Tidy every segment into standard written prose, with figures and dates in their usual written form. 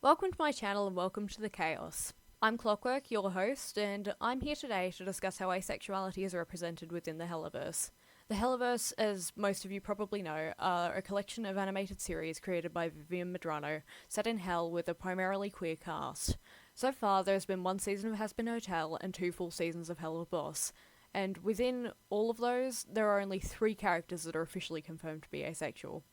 Welcome to my channel and welcome to the chaos. I'm Clockwork, your host, and I'm here today to discuss how asexuality is represented within the Hellaverse. The Hellaverse, as most of you probably know, are a collection of animated series created by Vivian Medrano, set in Hell with a primarily queer cast. So far, there's been one season of Has Been Hotel and 2 full seasons of Hellaverse, and within all of those, there are only 3 characters that are officially confirmed to be asexual.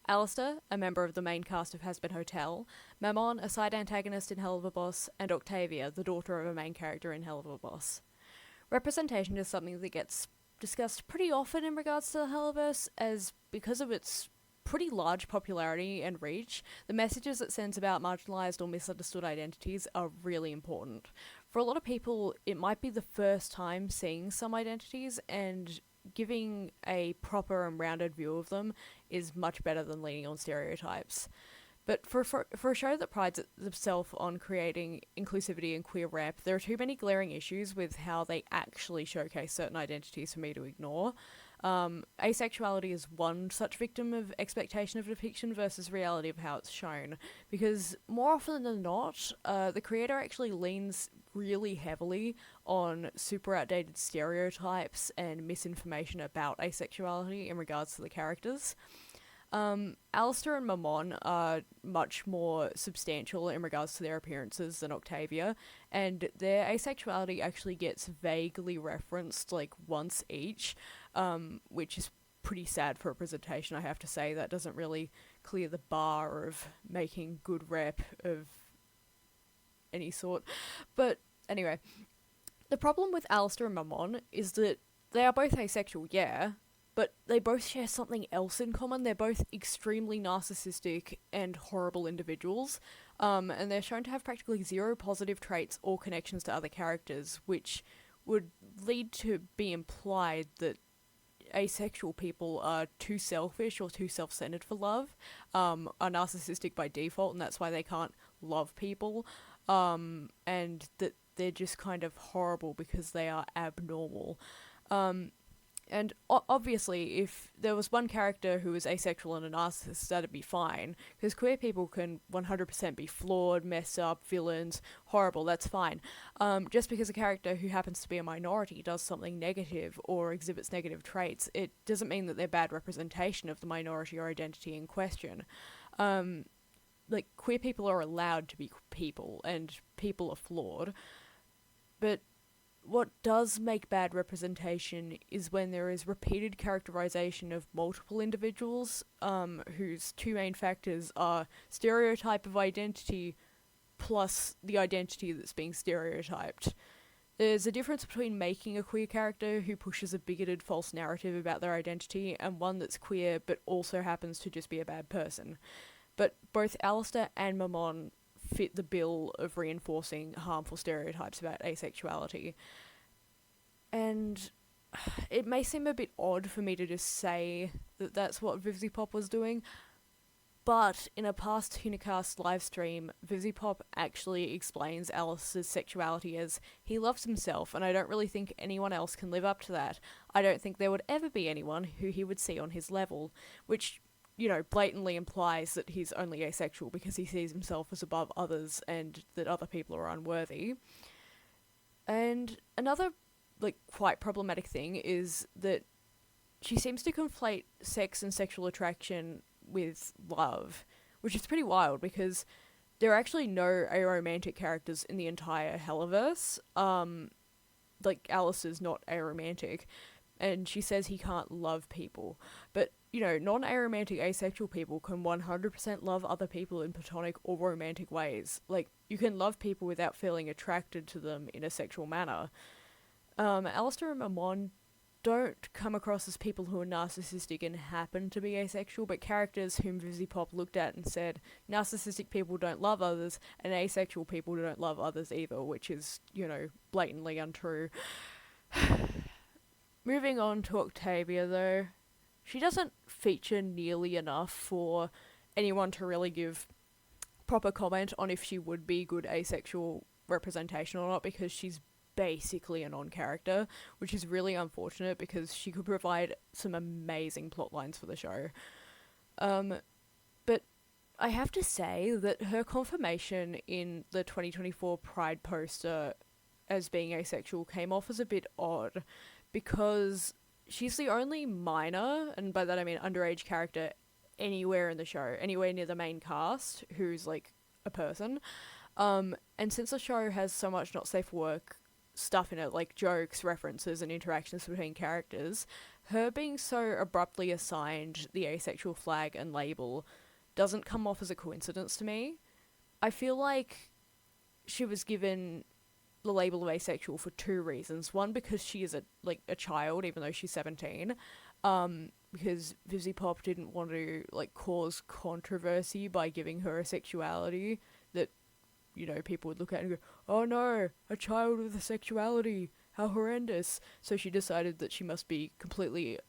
Alistair, a member of the main cast of Has Been Hotel, Mammon, a side antagonist in Hellaverse, and Octavia, the daughter of a main character in Hellaverse. Representation is something that gets discussed pretty often in regards to the Hellaverse, as because of its pretty large popularity and reach, the messages it sends about marginalised or misunderstood identities are really important. For a lot of people, it might be the first time seeing some identities, and giving a proper and rounded view of them is much better than leaning on stereotypes. But for a show that prides itself on creating inclusivity and queer rep, there are too many glaring issues with how they actually showcase certain identities for me to ignore. Asexuality is one such victim of expectation of depiction versus reality of how it's shown, because more often than not, the creator actually leans really heavily on super outdated stereotypes and misinformation about asexuality in regards to the characters. Alistair and Mammon are much more substantial in regards to their appearances than Octavia, and their asexuality actually gets vaguely referenced like once each, which is pretty sad for representation, I have to say. That doesn't really clear the bar of making good rep of any sort. But anyway, the problem with Alistair and Mammon is that they are both asexual, yeah, but they both share something else in common. They're both extremely narcissistic and horrible individuals, and they're shown to have practically zero positive traits or connections to other characters, which would lead to be implied that asexual people are too selfish or too self-centered for love, are narcissistic by default, and that's why they can't love people, and that they're just kind of horrible because they are abnormal. And obviously, if there was one character who was asexual and a narcissist, that'd be fine, because queer people can 100% be flawed, messed up, villains, horrible, that's fine. Just because a character who happens to be a minority does something negative or exhibits negative traits, it doesn't mean that they're bad representation of the minority or identity in question. Queer people are allowed to be people, and people are flawed, but what does make bad representation is when there is repeated characterization of multiple individuals, whose 2 main factors are stereotype of identity plus the identity that's being stereotyped. There's a difference between making a queer character who pushes a bigoted false narrative about their identity and one that's queer but also happens to just be a bad person. But both Alistair and Mammon fit the bill of reinforcing harmful stereotypes about asexuality. And it may seem a bit odd for me to just say that that's what Vivzipop was doing, but in a past Hunacast livestream, Vivzipop actually explains Alice's sexuality as he loves himself, and I don't really think anyone else can live up to that. I don't think there would ever be anyone who he would see on his level, which, you know, blatantly implies that he's only asexual because he sees himself as above others and that other people are unworthy. And another, quite problematic thing is that she seems to conflate sex and sexual attraction with love, which is pretty wild because there are actually no aromantic characters in the entire Hellaverse. Alice is not aromantic, and she says he can't love people. But, you know, non-aromantic asexual people can 100% love other people in platonic or romantic ways. You can love people without feeling attracted to them in a sexual manner. Alistair and Mammon don't come across as people who are narcissistic and happen to be asexual, but characters whom Vivzipop looked at and said, narcissistic people don't love others, and asexual people don't love others either, which is, you know, blatantly untrue. Moving on to Octavia, though, she doesn't feature nearly enough for anyone to really give proper comment on if she would be good asexual representation or not, because she's basically a non-character, which is really unfortunate because she could provide some amazing plot lines for the show. But I have to say that her confirmation in the 2024 Pride poster as being asexual came off as a bit odd because she's the only minor, and by that I mean underage character, anywhere in the show, anywhere near the main cast who's like a person. And since the show has so much not safe for work stuff in it, like jokes, references, and interactions between characters, her being so abruptly assigned the asexual flag and label doesn't come off as a coincidence to me. I feel like she was given the label of asexual for two reasons. One, because she is a child, even though she's 17. Because Vizzy Pop didn't want to cause controversy by giving her a sexuality that, people would look at and go, oh no, a child with a sexuality, how horrendous. So she decided that she must be completely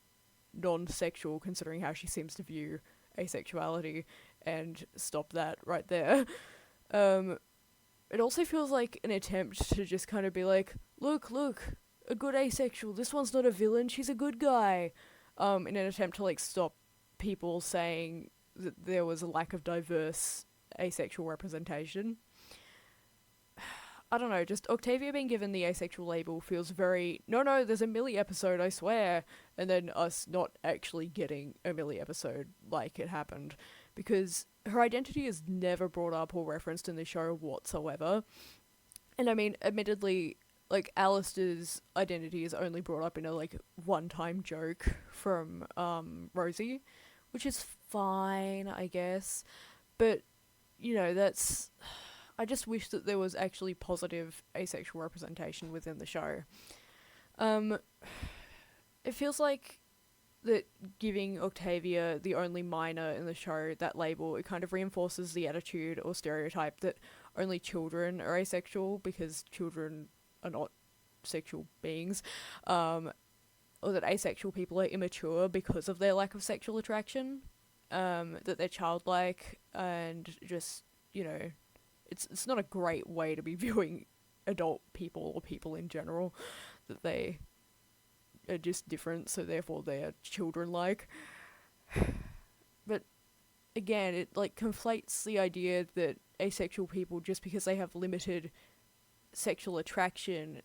non-sexual considering how she seems to view asexuality, and stop that right there. It also feels like an attempt to just kind of be like, look, a good asexual, this one's not a villain, she's a good guy, in an attempt to stop people saying that there was a lack of diverse asexual representation. I don't know, just Octavia being given the asexual label feels very, no, there's a Millie episode, I swear, and then us not actually getting a Millie episode like it happened, because her identity is never brought up or referenced in the show whatsoever. And I mean, admittedly, Alistair's identity is only brought up in a one-time joke from Rosie, which is fine, I guess, but that's, I just wish that there was actually positive asexual representation within the show. It feels like that giving Octavia, the only minor in the show, that label, it kind of reinforces the attitude or stereotype that only children are asexual because children are not sexual beings, or that asexual people are immature because of their lack of sexual attraction, that they're childlike, and just, it's not a great way to be viewing adult people or people in general, that they are just different, so therefore they are children-like. But again, it conflates the idea that asexual people, just because they have limited sexual attraction,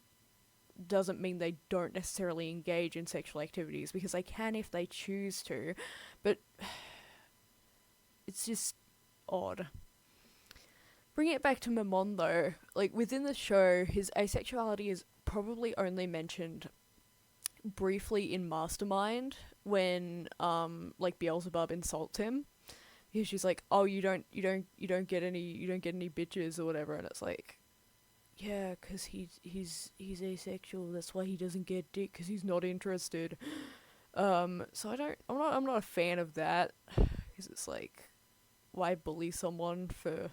doesn't mean they don't necessarily engage in sexual activities, because they can if they choose to, but it's just odd. Bringing it back to Mammon though, within the show, his asexuality is probably only mentioned briefly in Mastermind when Beelzebub insults him, because she's like, oh, you don't get any bitches or whatever, and it's like, yeah, because he's asexual, that's why he doesn't get dick, because he's not interested. So I'm not a fan of that, because it's like, why bully someone for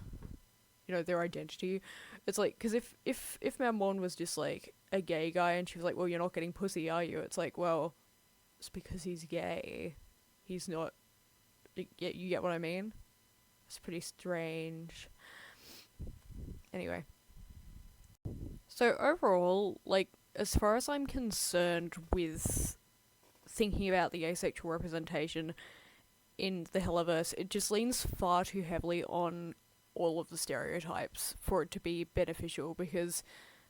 their identity? It's like, because if Mammon was just a gay guy and she was like, well, you're not getting pussy, are you? It's like, well, it's because he's gay, he's not, you get what I mean? It's pretty strange. Anyway, so overall, as far as I'm concerned with thinking about the asexual representation in the Hellaverse, it just leans far too heavily on all of the stereotypes for it to be beneficial, because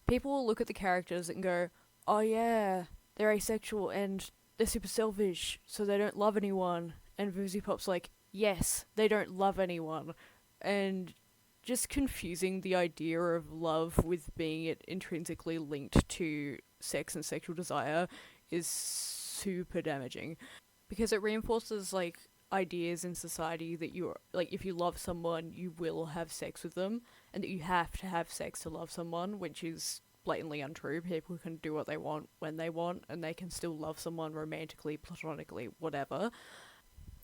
people will look at the characters and go, oh yeah, they're asexual and they're super selfish, so they don't love anyone. And Vizzy Pop's like, yes, they don't love anyone. And just confusing the idea of love with being it intrinsically linked to sex and sexual desire is super damaging, because it reinforces ideas in society that you're if you love someone, you will have sex with them, and that you have to have sex to love someone, which is blatantly untrue. People can do what they want when they want, and they can still love someone romantically, platonically, whatever.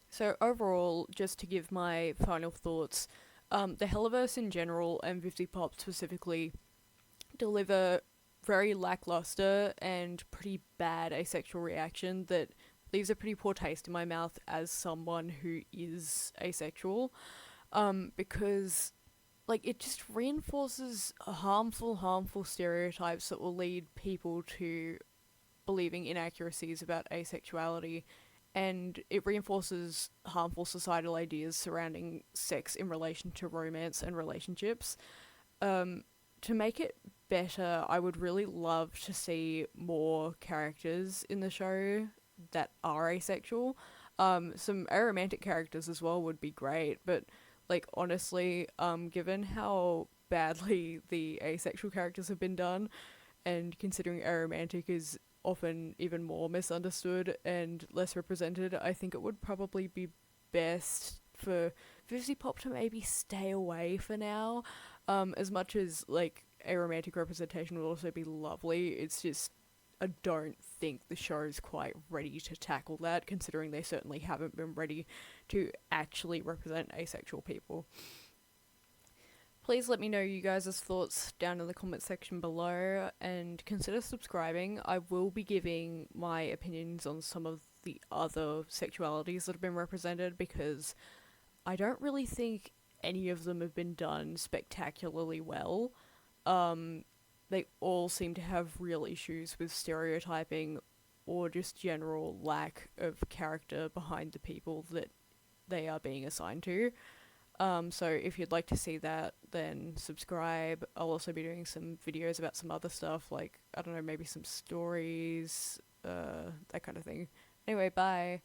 So overall, just to give my final thoughts, the Hellaverse in general, and Vivzy Pop specifically, deliver very lackluster and pretty bad asexual reaction that leaves a pretty poor taste in my mouth as someone who is asexual, because it just reinforces harmful stereotypes that will lead people to believing inaccuracies about asexuality, and it reinforces harmful societal ideas surrounding sex in relation to romance and relationships. To make it better, I would really love to see more characters in the show that are asexual. Some aromantic characters as well would be great, but like honestly, given how badly the asexual characters have been done, and considering aromantic is often even more misunderstood and less represented, I think it would probably be best for Fifty Pop to maybe stay away for now. As much as like aromantic representation would also be lovely, it's just I don't think the show's quite ready to tackle that, considering they certainly haven't been ready to actually represent asexual people. Please let me know you guys' thoughts down in the comment section below, and consider subscribing. I will be giving my opinions on some of the other sexualities that have been represented, because I don't really think any of them have been done spectacularly well. They all seem to have real issues with stereotyping or just general lack of character behind the people that they are being assigned to. So if you'd like to see that, then subscribe. I'll also be doing some videos about some other stuff, like, I don't know, maybe some stories, that kind of thing. Anyway, bye.